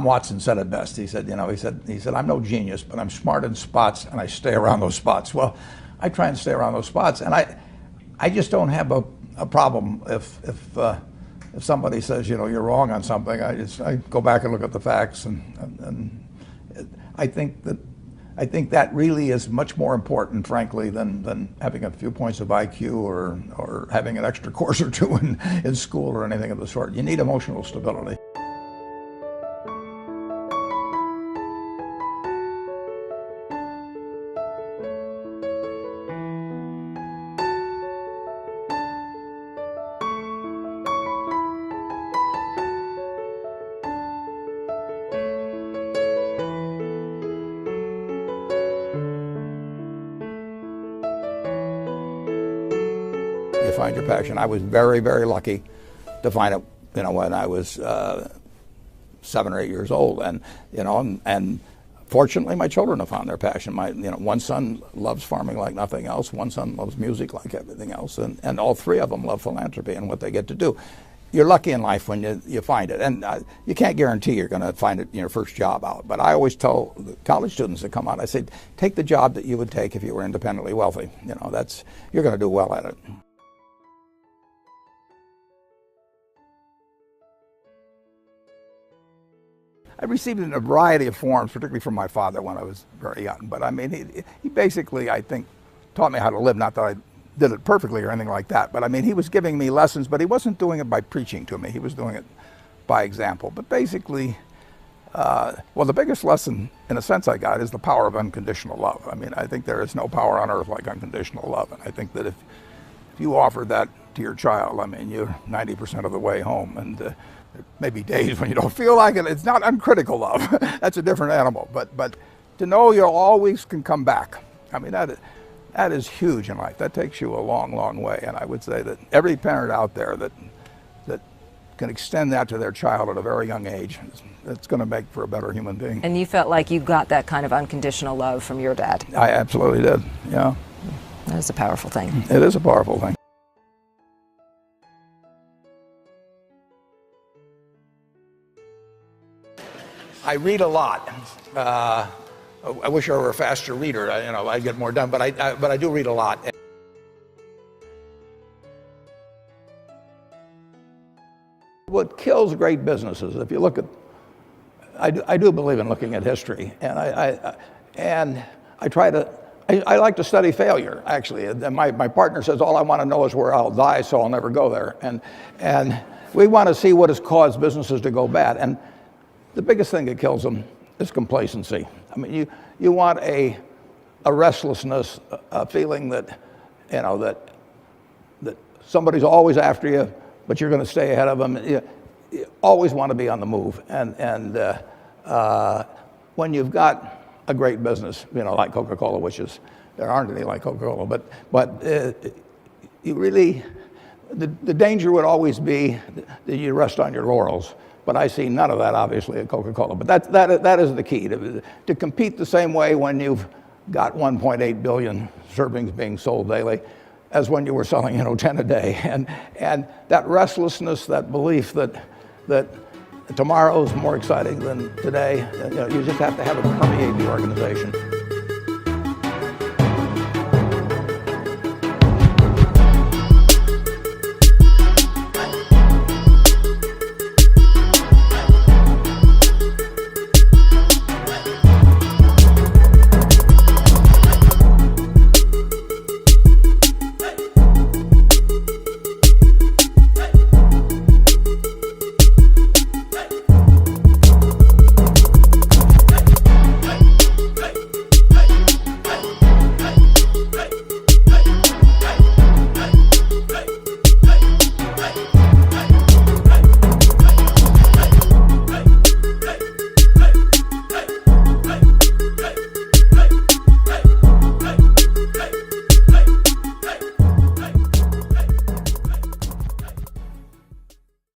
Tom Watson said it best. He said, I'm no genius, but I'm smart in spots, and I stay around those spots. Well, I try and stay around those spots, and I just don't have a problem if somebody says, you're wrong on something. I go back and look at the facts, and I think that really is much more important, frankly, than having a few points of IQ or having an extra course or two in school or anything of the sort. You need emotional stability. You find your passion. I was very, very lucky to find it, when I was 7 or 8 years old, and fortunately, my children have found their passion. One son loves farming like nothing else. One son loves music like everything else, and all three of them love philanthropy and what they get to do. You're lucky in life when you find it, and you can't guarantee you're going to find it in your first job out. But I always tell the college students that come out, I say, take the job that you would take if you were independently wealthy. You're going to do well at it. I received it in a variety of forms, particularly from my father when I was very young. But I mean, he basically, I think, taught me how to live. Not that I did it perfectly or anything like that, but I mean, he was giving me lessons, but he wasn't doing it by preaching to me. He was doing it by example. But basically, the biggest lesson, in a sense, I got is the power of unconditional love. I mean, I think there is no power on earth like unconditional love. And I think that if you offer that to your child, I mean, you're 90% of the way home. And there may be days when you don't feel like it. It's not uncritical love. That's a different animal. But to know you always can come back, I mean, that is huge in life. That takes you a long, long way. And I would say that every parent out there that can extend that to their child at a very young age, it's going to make for a better human being. And you felt like you got that kind of unconditional love from your dad? I absolutely did, yeah. That is a powerful thing. It is a powerful thing. I read a lot. I wish I were a faster reader. I'd get more done. But I do read a lot. What kills great businesses, if you look at, I do believe in looking at history, and I like to study failure, actually. And my partner says all I want to know is where I'll die, so I'll never go there. And we want to see what has caused businesses to go bad. And the biggest thing that kills them is complacency. I mean, you want a restlessness, a feeling that somebody's always after you, but you're going to stay ahead of them. You always want to be on the move. And when you've got a great business, like Coca-Cola, which is, there aren't any like Coca-Cola, but you really, the danger would always be that you rest on your laurels. But I see none of that, obviously, at Coca-Cola. But that is the key, to compete the same way when you've got 1.8 billion servings being sold daily as when you were selling 10 a day. And that restlessness, that belief that tomorrow is more exciting than today, you just have to have it permeate the organization.